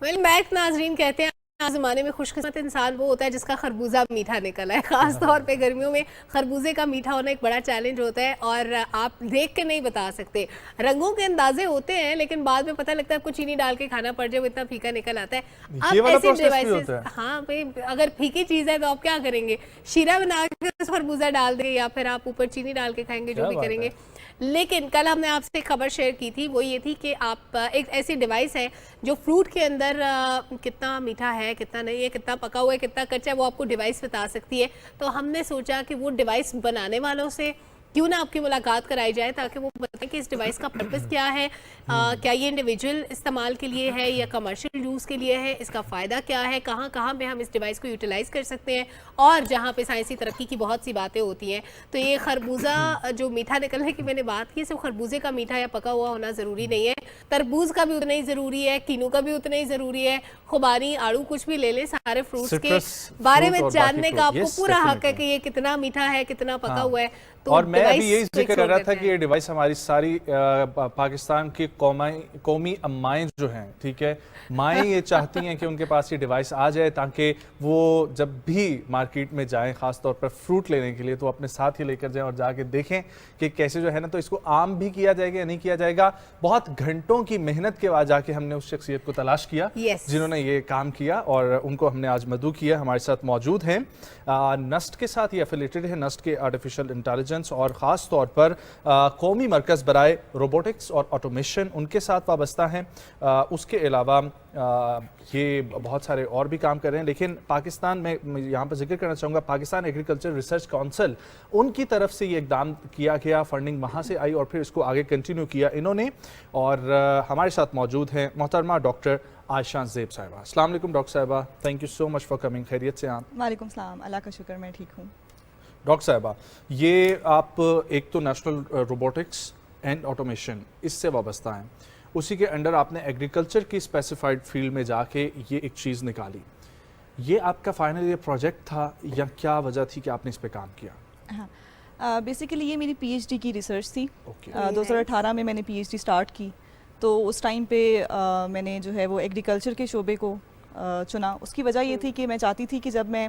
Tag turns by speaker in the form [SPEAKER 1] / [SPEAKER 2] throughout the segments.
[SPEAKER 1] Well back नाजरीन, कहते हैं आज ज़माने में खुशकिस्मत इंसान वो होता है जिसका खरबूजा मीठा निकला है। ख़ास तौर पे गर्मियों में खरबूजे का मीठा होना एक बड़ा चैलेंज होता है और आप देख के नहीं बता सकते। रंगों के अंदाजे होते हैं लेकिन बाद में पता लगता है आपको चीनी डाल के खाना पड़ जाए, वो इतना फीका निकल आता है। अब ऐसे डिवाइसेस, हाँ भाई, अगर फीकी चीज़ है तो आप क्या करेंगे? शीरा बना के खरबूजा डाल देंगे या फिर आप ऊपर चीनी डाल के खाएंगे, जो भी करेंगे। लेकिन कल हमने आपसे खबर शेयर की थी, वो ये थी कि आप एक ऐसी डिवाइस है जो फ्रूट के अंदर कितना मीठा है, कितना नहीं है, कितना पका हुआ है, कितना कच्चा है, वो आपको डिवाइस बता सकती है। तो हमने सोचा कि वो डिवाइस बनाने वालों से क्यों ना आपकी मुलाकात कराई जाए ताकि वो बताएं कि इस डिवाइस का पर्पस क्या है, क्या ये इंडिविजुअल इस्तेमाल के लिए है या कमर्शियल यूज़ के लिए है, इसका फ़ायदा क्या है, कहाँ कहाँ पे हम इस डिवाइस को यूटिलाइज़ कर सकते हैं और जहाँ पे साइंसी तरक्की की बहुत सी बातें होती हैं। तो ये खरबूजा जो मीठा निकलने की मैंने बात की, सिर्फ खरबूजे का मीठा या पका हुआ होना ज़रूरी नहीं है, तरबूज का भी उतना ही ज़रूरी है, कीनू का भी उतना ही ज़रूरी है, खुबानी, आड़ू, कुछ भी ले लें, सारे फ्रूट्स के बारे में जानने का आपको पूरा हक है कि ये कितना मीठा है, कितना पका हुआ है। तो
[SPEAKER 2] और मैं अभी यही जिक्र कर रहा था कि ये डिवाइस हमारी सारी पाकिस्तान की कौमी अम्माएं जो हैं, ठीक है, माएँ ये चाहती हैं कि उनके पास ये डिवाइस आ जाए ताकि वो जब भी मार्केट में जाएं, ख़ास तौर पर फ्रूट लेने के लिए, तो अपने साथ ही लेकर जाएं और जाके देखें कि कैसे जो है ना, तो इसको आम भी किया जाएगा या नहीं किया जाएगा। बहुत घंटों की मेहनत के बाद जाके हमने उस शख्सियत को तलाश किया जिन्होंने ये काम किया और उनको हमने आज मदऊ किया। हमारे साथ मौजूद हैं, नस्ट के साथ ये एफिलेटेड है, नस्ट के आर्टिफिशियल इंटेलिजेंस और ख़ास तौर पर कौमी मरकज़ बराए रोबोटिक्स और ऑटोमेशन, उनके साथ वाबस्ता हैं। उसके अलावा ये बहुत सारे और भी काम कर रहे हैं। लेकिन पाकिस्तान में यहाँ पर जिक्र करना चाहूँगा, पाकिस्तान एग्रीकल्चर रिसर्च काउंसिल, उनकी तरफ से ये इकदाम किया गया, फंडिंग वहाँ से आई और फिर इसको आगे कंटिन्यू किया इन्होंने। और हमारे साथ मौजूद हैं मोहतरमा डॉक्टर आयशा ज़ेब साहिबा। अस्सलाम वालेकुम डॉक्टर साहिबा, thank you so much for coming. खैरियत से आप?
[SPEAKER 3] वालेकुम सलाम, अल्लाह का शुक्र, मैं ठीक हूँ।
[SPEAKER 2] डॉक्टर साहिबा, ये आप एक तो नेशनल रोबोटिक्स एंड ऑटोमेशन इससे वाबस्ता हैं, उसी के अंडर आपने एग्रीकल्चर की स्पेसिफाइड फील्ड में जाके ये एक चीज़ निकाली। ये आपका फाइनल ये प्रोजेक्ट था या क्या वजह थी कि आपने इस पे काम किया?
[SPEAKER 3] हाँ, बेसिकली ये मेरी पीएचडी की रिसर्च थी। 2018 में मैंने पीएचडी स्टार्ट की, तो उस टाइम पे मैंने जो है वो एग्रीकल्चर के शोबे को चुना। उसकी वजह ये थी कि मैं चाहती थी कि जब मैं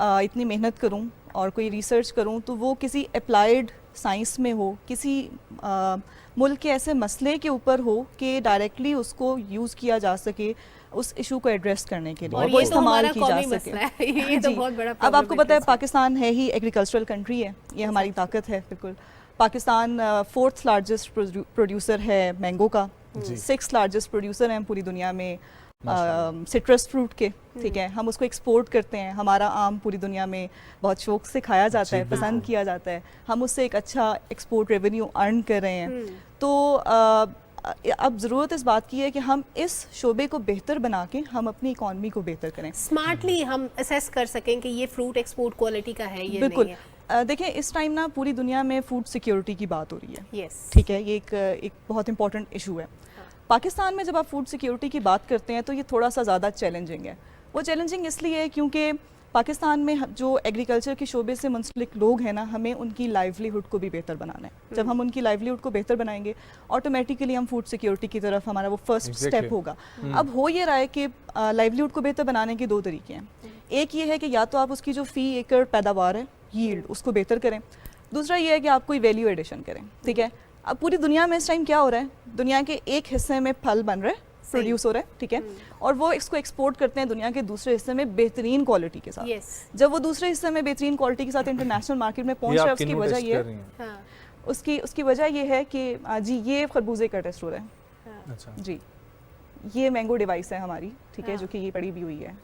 [SPEAKER 3] इतनी मेहनत करूं और कोई रिसर्च करूं तो वो किसी अप्लाइड साइंस में हो, किसी मुल्क के ऐसे मसले के ऊपर हो कि डायरेक्टली उसको यूज़ किया जा सके, उस इशू को एड्रेस करने के लिए और वो इस्तेमाल की जा सके।
[SPEAKER 1] ये तो बहुत बड़ा
[SPEAKER 3] अब आपको पता है पाकिस्तान है ही एग्रीकल्चरल कंट्री है, ये हमारी ताकत है। बिल्कुल, पाकिस्तान 4th लार्जेस्ट प्रोड्यूसर है मैंगो का, 6th लार्जेस्ट प्रोड्यूसर हैं पूरी दुनिया में सिट्रस फ्रूट के, ठीक है। हम उसको एक्सपोर्ट करते हैं, हमारा आम पूरी दुनिया में बहुत शौक से खाया जाता है, पसंद किया जाता है, हम उससे एक अच्छा एक्सपोर्ट रेवेन्यू अर्न कर रहे हैं। तो अब ज़रूरत इस बात की है कि हम इस शोबे को बेहतर बना के हम अपनी इकॉनमी को बेहतर करें,
[SPEAKER 1] स्मार्टली हम असेस कर सकें कि ये फ्रूट एक्सपोर्ट क्वालिटी का है, ये
[SPEAKER 3] बिल्कुल
[SPEAKER 1] नहीं है।
[SPEAKER 3] देखिए, इस टाइम ना पूरी दुनिया में फूड सिक्योरिटी की बात हो रही है,
[SPEAKER 1] ठीक
[SPEAKER 3] है, ये एक बहुत इंपॉर्टेंट इशू है। पाकिस्तान में जब आप फूड सिक्योरिटी की बात करते हैं तो ये थोड़ा सा ज़्यादा चैलेंजिंग है। वो चैलेंजिंग इसलिए है क्योंकि पाकिस्तान में जो एग्रीकल्चर के शोबे से मुंसलिक लोग हैं ना, हमें उनकी लाइवलीहुड को भी बेहतर बनाना है। जब हम उनकी लाइवलीहुड को बेहतर बनाएंगे, ऑटोमेटिकली हम फूड सिक्योरिटी की तरफ, हमारा वो फर्स्ट स्टेप होगा। अब हो ये रहा है कि लाइवलीहुड को बेहतर बनाने के 2 तरीके हैं। एक ये है कि या तो आप उसकी जो फ़ी एकड़ पैदावार है, यील्ड, उसको बेहतर करें। दूसरा ये है कि आप कोई वैल्यू एडिशन करें, ठीक है। अब पूरी दुनिया में इस टाइम क्या हो रहा है, दुनिया के एक हिस्से में फल बन रहे, प्रोड्यूस हो रहा है, ठीक है, और वो इसको एक्सपोर्ट करते हैं दुनिया के दूसरे हिस्से में बेहतरीन क्वालिटी के साथ। जब वो दूसरे हिस्से में बेहतरीन क्वालिटी के साथ इंटरनेशनल मार्केट में पहुंच रहा है, उसकी वजह ये है, उसकी वजह ये है कि जी ये खरबूजे का टेस्ट हो रहा है। अच्छा जी, ये मैंगो डिवाइस है हमारी, ठीक है, जो कि ये पड़ी भी हुई है।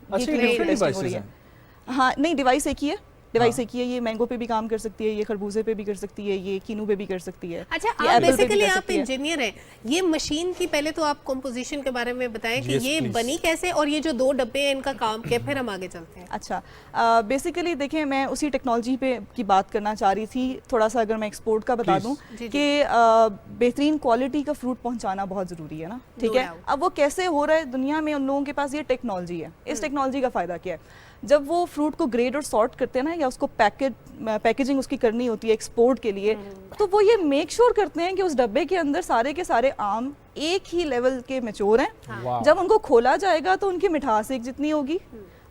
[SPEAKER 3] हाँ, नहीं, डिवाइस एक ही है, डिवाइस एक ही है। ये मैंगो पे भी काम कर सकती है, ये खरबूजे पे भी कर सकती है, ये कीनू पे भी कर सकती है।
[SPEAKER 1] अच्छा, आप बेसिकली आप इंजीनियर हैं, ये मशीन की पहले तो आप कंपोजिशन के बारे में बताएं कि ये बनी कैसे और ये जो 2 डब्बे हैं इनका काम क्या, फिर हम आगे चलते हैं।
[SPEAKER 3] अच्छा, बेसिकली देखें, मैं उसी टेक्नोलॉजी पे की बात करना चाह रही थी। थोड़ा सा अगर मैं एक्सपोर्ट का बता दूं कि बेहतरीन क्वालिटी का फ्रूट पहुँचाना बहुत ज़रूरी है ना, ठीक है। अब वो कैसे हो रहा है दुनिया में, उन लोगों के पास ये टेक्नोलॉजी है। इस टेक्नोलॉजी का फ़ायदा क्या है? जब वो फ्रूट को ग्रेड और सॉर्ट करते हैं ना, या उसको पैकेजिंग उसकी करनी होती है एक्सपोर्ट के लिए, तो वो ये मेक श्योर करते हैं कि उस डब्बे के अंदर सारे के सारे आम एक ही लेवल के मैच्योर हैं।
[SPEAKER 2] वाह।
[SPEAKER 3] जब उनको खोला जाएगा तो उनकी मिठास एक जितनी होगी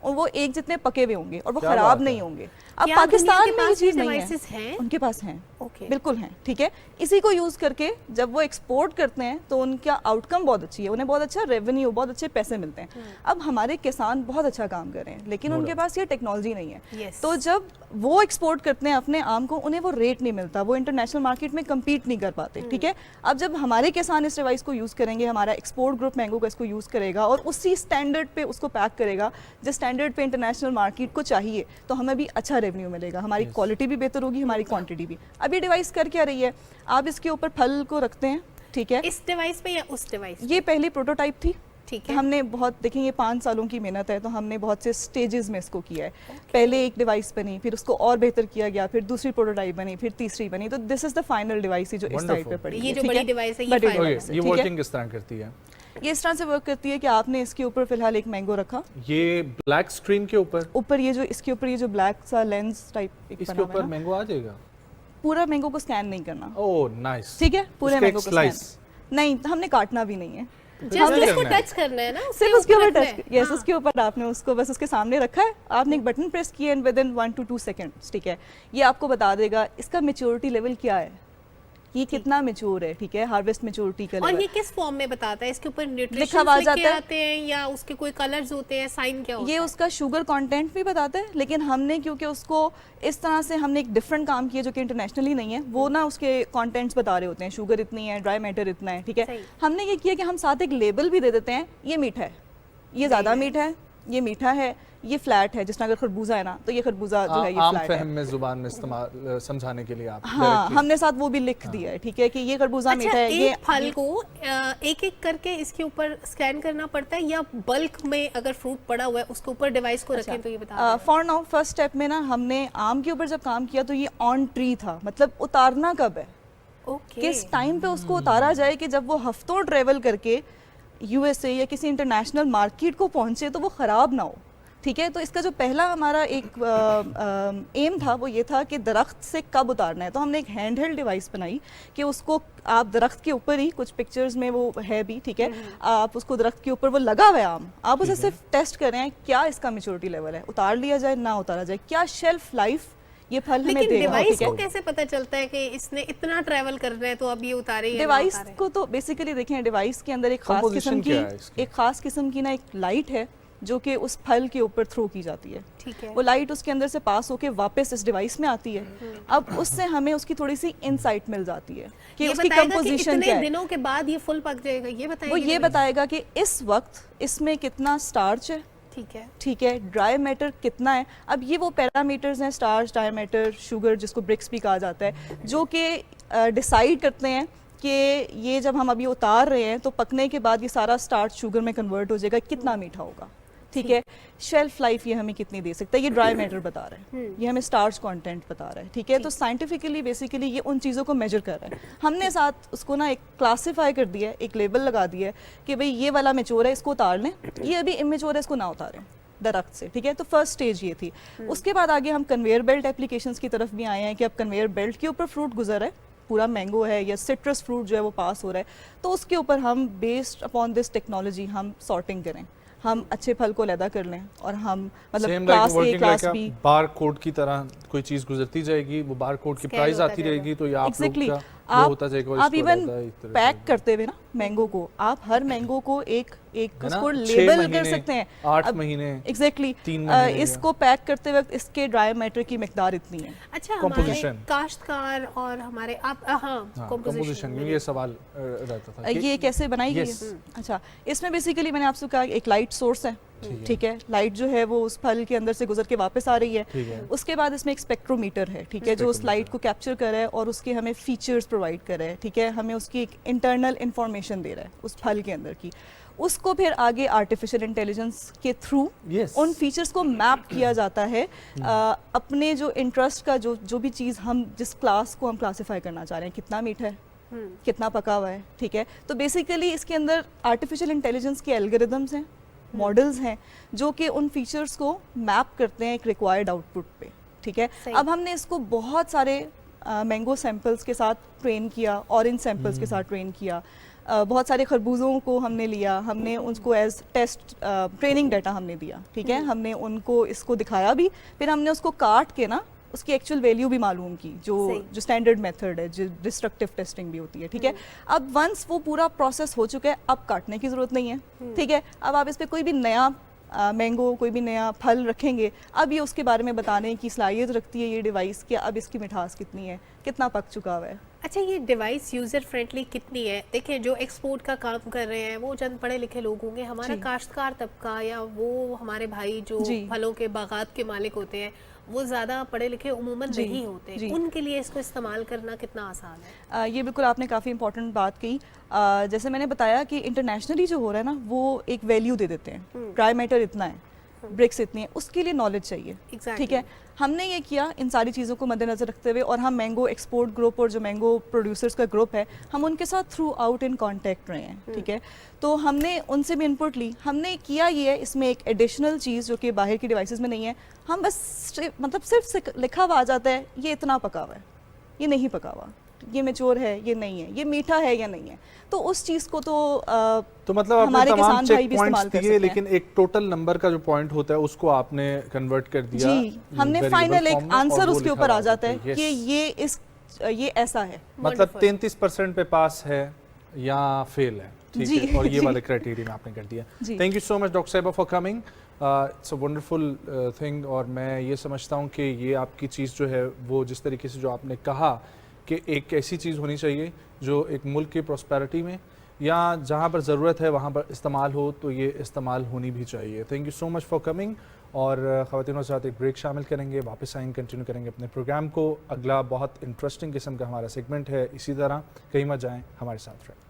[SPEAKER 3] और वो एक जितने पके हुए होंगे और वो
[SPEAKER 2] क्या
[SPEAKER 3] खराब
[SPEAKER 2] बात है।
[SPEAKER 3] नहीं होंगे। अब
[SPEAKER 1] क्या
[SPEAKER 3] पाकिस्तान
[SPEAKER 1] दुनिया के
[SPEAKER 3] में ये
[SPEAKER 1] पास
[SPEAKER 3] चीज
[SPEAKER 1] ये
[SPEAKER 3] नहीं
[SPEAKER 1] devices
[SPEAKER 3] है,
[SPEAKER 1] हैं?
[SPEAKER 3] उनके पास हैं,
[SPEAKER 1] ओके।
[SPEAKER 3] बिल्कुल हैं, ठीक है। इसी को यूज करके जब वो एक्सपोर्ट करते हैं तो उनका आउटकम बहुत अच्छी है, उन्हें बहुत अच्छा रेवेन्यू, बहुत अच्छे पैसे मिलते हैं। अब हमारे किसान बहुत अच्छा काम कर रहे हैं, लेकिन उनके पास ये टेक्नोलॉजी नहीं है।
[SPEAKER 1] Yes.
[SPEAKER 3] तो जब वो एक्सपोर्ट करते हैं अपने आम को, उन्हें वो रेट नहीं मिलता, वो इंटरनेशनल मार्केट में कम्पीट नहीं कर पाते, ठीक है। अब जब हमारे किसान इस डिवाइस को यूज़ करेंगे, हमारा एक्सपोर्ट ग्रुप मैंगो का इसको यूज़ करेगा और उसी स्टैंडर्ड पे उसको पैक करेगा जिस स्टैंडर्ड पे इंटरनेशनल मार्केट को चाहिए, तो हमें भी अच्छा रेवेन्यू मिलेगा, हमारी क्वालिटी भी बेहतर होगी, हमारी क्वांटिटी भी। अब ये डिवाइस कर क्या रही है, आप इसके ऊपर फल को रखते हैं, ठीक है।
[SPEAKER 1] इस डिवाइस पे या उस डिवाइस?
[SPEAKER 3] ये पहली प्रोटोटाइप थी,
[SPEAKER 1] ठीक है।
[SPEAKER 3] हमने बहुत देखें, ये 5 सालों की मेहनत है, तो हमने बहुत से स्टेजेस में इसको किया है। पहले एक डिवाइस बनी, फिर उसको और बेहतर किया गया, फिर दूसरी प्रोटोटाइप बनी, फिर तीसरी बनी, तो this is the final device जो इस साइड पे
[SPEAKER 2] Wonderful.
[SPEAKER 3] पड़ी
[SPEAKER 1] ये
[SPEAKER 3] है,
[SPEAKER 1] जो
[SPEAKER 3] ठीक
[SPEAKER 1] बड़ी
[SPEAKER 3] है?
[SPEAKER 1] डिवाइस है, ये
[SPEAKER 3] बड़ी
[SPEAKER 1] final
[SPEAKER 3] device
[SPEAKER 2] ओके,
[SPEAKER 3] है,
[SPEAKER 2] ये
[SPEAKER 3] ठीक है?
[SPEAKER 2] वर्किंग किस तरह करती है?
[SPEAKER 3] ये इस तरह से वर्क करती है कि आपने इसके ऊपर फिलहाल एक मैंगो रखा,
[SPEAKER 2] ये ब्लैक स्क्रीन के ऊपर
[SPEAKER 3] ये जो इसके ऊपर ये जो ब्लैक सा लेंस टाइप एक
[SPEAKER 2] इसके
[SPEAKER 3] बना हुआ
[SPEAKER 2] ऊपर
[SPEAKER 3] है ना,
[SPEAKER 2] मैंगो आ जाएगा।
[SPEAKER 3] पूरा मैंगो को स्कैन नहीं करना,
[SPEAKER 2] ओह नाइस।
[SPEAKER 3] ठीक है, पूरे
[SPEAKER 2] उसका एक
[SPEAKER 3] मैंगो को
[SPEAKER 2] slice।
[SPEAKER 3] स्कैन नहीं, हमने काटना भी नहीं है,
[SPEAKER 1] जस्ट
[SPEAKER 2] नहीं
[SPEAKER 1] उसको
[SPEAKER 2] करना है।
[SPEAKER 1] टच करना है ना,
[SPEAKER 3] सिर्फ उसके ऊपर
[SPEAKER 1] रखना
[SPEAKER 3] टच,
[SPEAKER 1] है।
[SPEAKER 3] यस,
[SPEAKER 1] हाँ।
[SPEAKER 3] उसके ऊपर आपने उसको बस उसके सामने रखा है, आपने एक बटन प्रेस किया and with in 1 to 2 seconds, ठीक है। ये आपको बता देगा इसका मैच्योरिटी लेवल क्या है, ये कितना मैच्योर है, ठीक है, हार्वेस्ट मैच्योरिटी का
[SPEAKER 1] और
[SPEAKER 3] लेवल।
[SPEAKER 1] ये किस फॉर्म में बताता है? इसके ऊपर
[SPEAKER 3] लिखा
[SPEAKER 1] न्यूट्रिशन
[SPEAKER 3] हुआ
[SPEAKER 1] लिखे
[SPEAKER 3] जाता है।
[SPEAKER 1] आते हैं या उसके कोई कलर्स होते हैं, साइन क्या होता
[SPEAKER 3] ये
[SPEAKER 1] है?
[SPEAKER 3] उसका शुगर कंटेंट भी बताता है, लेकिन हमने क्योंकि उसको इस तरह से हमने एक डिफरेंट काम किया जो कि इंटरनेशनली नहीं है, वो ना उसके कंटेंट्स बता रहे होते हैं, शुगर इतनी है, ड्राई मैटर इतना है, ठीक है।
[SPEAKER 1] सही।
[SPEAKER 3] हमने ये किया कि हम साथ एक लेबल भी दे देते हैं, ये मीठा है, ये ज़्यादा मीठा है, ये मीठा है, ये फ्लैट है, जिस तरह अगर खरबूजा है ना, तो ये खरबूजा जो है ये
[SPEAKER 2] आम
[SPEAKER 3] फ्लैट
[SPEAKER 2] फहम
[SPEAKER 3] है।
[SPEAKER 2] में जुबान में इस्तेमाल समझाने के लिए आप
[SPEAKER 3] हाँ,
[SPEAKER 2] directly-
[SPEAKER 3] हमने साथ वो भी लिख दिया है, ठीक है, कि ये खरबूजा
[SPEAKER 1] अच्छा,
[SPEAKER 3] मीठा है,
[SPEAKER 1] एक
[SPEAKER 3] ये
[SPEAKER 1] फल को एक एक करके इसके ऊपर स्कैन करना पड़ता है या बल्क में अगर फ्रूट पड़ा हुआ है उसके ऊपर डिवाइस को रखें तो ये बता दें?
[SPEAKER 3] फॉर नाउ फर्स्ट स्टेप में ना हमने आम के ऊपर जब काम किया तो ये ऑन ट्री था, मतलब उतारना कब है,
[SPEAKER 1] ओके।
[SPEAKER 3] किस टाइम पे उसको उतारा जाए कि जब वो हफ्तों ट्रेवल करके यूएसए या किसी इंटरनेशनल मार्केट को पहुंचे तो वो ख़राब ना हो, ठीक है। तो इसका जो पहला हमारा एक एम था वो ये था कि दरख्त से कब उतारना है, तो हमने एक हैंड हेल्ड डिवाइस बनाई कि उसको आप दरख्त के ऊपर ही, कुछ पिक्चर्स में वो है भी, ठीक है, आप उसको दरख्त के ऊपर वो लगा हुआ है आम, आप उसे सिर्फ टेस्ट कर रहे हैं क्या इसका मैच्योरिटी लेवल है, उतार लिया जाए ना उतारा जाए, क्या शेल्फ लाइफ ये फल हमें
[SPEAKER 1] लेकिन
[SPEAKER 3] देगा,
[SPEAKER 1] डिवाइस
[SPEAKER 3] ठीक है।
[SPEAKER 1] को कैसे पता चलता है कि इसने इतना ट्रैवल करना है तो अब ये उतारे या ना
[SPEAKER 3] डिवाइस
[SPEAKER 1] उतारे?
[SPEAKER 3] को तो बेसिकली देखें, डिवाइस के अंदर एक खास
[SPEAKER 2] Composition
[SPEAKER 3] किस्म
[SPEAKER 2] क्या है इसकी?
[SPEAKER 3] की एक खास किस्म की ना एक लाइट है जो कि उस फल के ऊपर थ्रो की जाती है,
[SPEAKER 1] ठीक है।
[SPEAKER 3] वो लाइट उसके अंदर से पास होके वापस इस डिवाइस में आती है। अब उससे हमें उसकी थोड़ी सी इंसाइट मिल जाती है कि
[SPEAKER 1] ये
[SPEAKER 3] उसकी
[SPEAKER 1] बताएगा कि
[SPEAKER 3] कंपोजिशन
[SPEAKER 1] इतने
[SPEAKER 3] क्या है।
[SPEAKER 1] दिनों के बाद ये फुल पक जाएगा, ये बताएगा?
[SPEAKER 3] वो ये बताएगा कि इस वक्त इसमें कितना स्टार्च है,
[SPEAKER 1] ठीक है।
[SPEAKER 3] ठीक है, ड्राई मैटर कितना है। अब ये वो पैरामीटर्स हैं, स्टार्च, ड्राई मैटर, शुगर, जिसको ब्रिक्स भी कहा जाता है, जो कि डिसाइड करते हैं कि ये जब हम अभी उतार रहे हैं तो पकने के बाद ये सारा स्टार्च शुगर में कन्वर्ट हो जाएगा, कितना मीठा होगा, ठीक है। शेल्फ लाइफ ये हमें कितनी दे सकता है, ये ड्राई मैटर बता रहा है, ये हमें स्टार्च कंटेंट बता रहा है, ठीक है। तो साइंटिफिकली बेसिकली ये उन चीज़ों को मेजर कर रहा है। हमने साथ उसको ना एक क्लासीफाई कर दिया है, एक लेबल लगा दिया है कि भाई ये वाला मेच्योर है, इसको उतार लें, ये अभी इमेच्योर है, इसको ना उतारें दरख्त से, ठीक है। तो फर्स्ट स्टेज ये थी। उसके बाद आगे हम कन्वेयर बेल्ट एप्लीकेशंस की तरफ भी आए हैं कि अब कन्वेयर बेल्ट के ऊपर फ्रूट गुजर है, पूरा मैंगो है या सिट्रस फ्रूट जो है वो पास हो रहा है, तो उसके ऊपर हम बेस्ड अपॉन दिस टेक्नोलॉजी हम सॉर्टिंग करें, हम अच्छे फल को अलहदा कर लें और हम मतलब
[SPEAKER 2] Same like
[SPEAKER 3] class A,
[SPEAKER 2] working
[SPEAKER 3] class
[SPEAKER 2] like a
[SPEAKER 3] B,
[SPEAKER 2] bar code की तरह कोई चीज गुजरती जाएगी, वो बार कोड की
[SPEAKER 1] Scan
[SPEAKER 2] प्राइस
[SPEAKER 1] होता
[SPEAKER 2] आती
[SPEAKER 1] जाएगा।
[SPEAKER 2] रहेगी, तो ये आप लोग
[SPEAKER 3] एग्जैक्टली
[SPEAKER 2] का वो होता जाएगा,
[SPEAKER 3] आप
[SPEAKER 2] इसको
[SPEAKER 3] इवन
[SPEAKER 2] रहता है, इस तरह
[SPEAKER 3] पैक
[SPEAKER 2] से।
[SPEAKER 3] करते हुए ना मैंगो को, आप हर मैंगो को एक एक
[SPEAKER 2] है ना?
[SPEAKER 3] उसको
[SPEAKER 2] 6
[SPEAKER 3] लेबल कर
[SPEAKER 2] महीने,
[SPEAKER 3] सकते हैं,
[SPEAKER 2] 8 महीने,
[SPEAKER 3] एग्जैक्टली
[SPEAKER 2] 3 महीने
[SPEAKER 3] इसको पैक करते वक्त इसके ड्राई मैटर की मिकदार इतनी है।
[SPEAKER 1] अच्छा, हमारे
[SPEAKER 2] Composition।
[SPEAKER 1] काश्तकार और हमारे आप हाँ
[SPEAKER 2] हाँ,
[SPEAKER 1] composition
[SPEAKER 2] composition में
[SPEAKER 1] में
[SPEAKER 2] ये सवाल रहता था कि
[SPEAKER 3] ये कैसे बनाई गई
[SPEAKER 2] Yes।
[SPEAKER 3] है? अच्छा, इसमें बेसिकली मैंने आपसे कहा एक लाइट सोर्स है, ठीक है, लाइट जो है वो उस फल के अंदर से गुजर के वापस आ रही है।
[SPEAKER 2] ठीक है।
[SPEAKER 3] उसके बाद इसमें एक स्पेक्ट्रोमीटर है, ठीक है, जो उस लाइट को कैप्चर कर रहा है और उसके हमें फीचर्स प्रोवाइड कर रहा है, ठीक है, हमें उसकी एक इंटरनल इंफॉर्मेशन दे रहा है उस फल के अंदर की। उसको फिर आगे आर्टिफिशियल इंटेलिजेंस के थ्रू
[SPEAKER 2] Yes।
[SPEAKER 3] उन फीचर्स को मैप किया जाता है अपने जो इंटरेस्ट का जो भी चीज़ हम जिस क्लास को हम क्लासीफाई करना चाह रहे हैं, कितना मीठा है, कितना पका हुआ है, ठीक है। तो बेसिकली इसके अंदर आर्टिफिशियल इंटेलिजेंस के एल्गोरिदम्स हैं, मॉडल्स हैं जो कि उन फीचर्स को मैप करते हैं एक रिक्वायर्ड आउटपुट पे, ठीक है।
[SPEAKER 1] सही।
[SPEAKER 3] अब हमने इसको बहुत सारे मैंगो सैंपल्स के साथ ट्रेन किया, ऑरेंज सैंपल्स के साथ ट्रेन किया, बहुत सारे खरबूजों को हमने लिया, हमने उसको एज टेस्ट ट्रेनिंग डाटा हमने दिया, ठीक है। हमने उनको इसको दिखाया भी, फिर हमने उसको काट के ना उसकी एक्चुअल वैल्यू भी मालूम की,
[SPEAKER 1] सही।
[SPEAKER 3] जो स्टैंडर्ड मेथड है, जो डिस्ट्रक्टिव टेस्टिंग भी होती है, ठीक है। अब वंस वो पूरा प्रोसेस हो चुका है, अब काटने की ज़रूरत नहीं है, ठीक है। अब आप इस पे कोई भी नया मैंगो, कोई भी नया फल रखेंगे, अब ये उसके बारे में बताने की सलाहियत रखती है ये डिवाइस कि अब इसकी मिठास कितनी है, कितना पक चुका हुआ है।
[SPEAKER 1] अच्छा, ये डिवाइस यूज़र फ्रेंडली कितनी है? देखिए, जो एक्सपोर्ट का काम कर रहे हैं वो चंद पढ़े लिखे लोग होंगे, हमारा
[SPEAKER 3] जी।
[SPEAKER 1] काश्तकार तबका या वो हमारे भाई जो
[SPEAKER 3] जी।
[SPEAKER 1] फलों के बागात के मालिक होते हैं, वो ज़्यादा पढ़े लिखे उमूमन
[SPEAKER 3] जी।
[SPEAKER 1] नहीं होते,
[SPEAKER 3] जी।
[SPEAKER 1] उनके लिए इसको इस्तेमाल करना कितना आसान है?
[SPEAKER 3] ये बिल्कुल आपने काफ़ी इंपॉर्टेंट बात कही। जैसे मैंने बताया कि इंटरनेशनली जो हो रहा है ना, वो एक वैल्यू दे देते हैं, ड्राई मैटर इतना है, ब्रिक्स इतनी है, उसके लिए नॉलेज चाहिए,
[SPEAKER 1] Exactly.
[SPEAKER 3] ठीक है। हमने ये किया इन सारी चीज़ों को मद्देनजर रखते हुए, और हम मैंगो एक्सपोर्ट ग्रुप और जो मैंगो प्रोड्यूसर्स का ग्रुप है, हम उनके साथ थ्रू आउट इन कांटेक्ट रहे हैं, ठीक है। तो हमने उनसे भी इनपुट ली, हमने किया ये है, इसमें एक एडिशनल चीज़ जो कि बाहर की डिवाइसेस में नहीं है, हम बस मतलब सिर्फ लिखा हुआ आ जाता है ये इतना पका हुआ है, ये नहीं पका हुआ, ये मैच्योर है, ये नहीं है, ये मीठा है या नहीं है। तो उस चीज़ को
[SPEAKER 2] तो मतलब आपने
[SPEAKER 3] हमारे
[SPEAKER 2] तमाम
[SPEAKER 3] किसान
[SPEAKER 2] चेक
[SPEAKER 3] भाई भी
[SPEAKER 2] पॉइंट्स
[SPEAKER 3] इस्तेमाल कर
[SPEAKER 2] दिए,
[SPEAKER 3] सकते हैं।
[SPEAKER 2] लेकिन एक टोटल नंबर का जो पॉइंट होता है उसको आपने कन्वर्ट कर दिया।
[SPEAKER 3] जी, हमने
[SPEAKER 2] variable
[SPEAKER 3] फाइनल
[SPEAKER 2] form
[SPEAKER 3] एक
[SPEAKER 2] में, और
[SPEAKER 3] आंसर
[SPEAKER 2] वो
[SPEAKER 3] उसके
[SPEAKER 2] लिखा
[SPEAKER 3] ऊपर आ
[SPEAKER 2] हुआ
[SPEAKER 3] जाता है
[SPEAKER 2] होता
[SPEAKER 3] कि ये ऐसा है।
[SPEAKER 2] मतलब
[SPEAKER 1] Wonderful.
[SPEAKER 2] 33% पे पास है या फेल है, ठीक
[SPEAKER 3] जी,
[SPEAKER 2] है, और ये
[SPEAKER 3] जी।
[SPEAKER 2] वाले क्राइटेरिया में आपने कर दिया।
[SPEAKER 3] जी।
[SPEAKER 2] Thank you so much doctor साहिबा for coming, it's a wonderful thing. और मैं ये समझता हूँ कि ये आपकी चीज़ जो है वो जिस तरीके से जो आपने कहा कि एक ऐसी चीज़ होनी चाहिए जो एक मुल्क की प्रॉस्पेरिटी में या जहाँ पर ज़रूरत है वहाँ पर इस्तेमाल हो, तो ये इस्तेमाल होनी भी चाहिए। Thank you so much for coming. और ख़वातीन और साथ एक ब्रेक शामिल करेंगे, वापस आएंगे, कंटिन्यू करेंगे अपने प्रोग्राम को। अगला बहुत इंटरेस्टिंग किस्म का हमारा सेगमेंट है, इसी तरह कहीं मत जाएं, हमारे साथ रहें।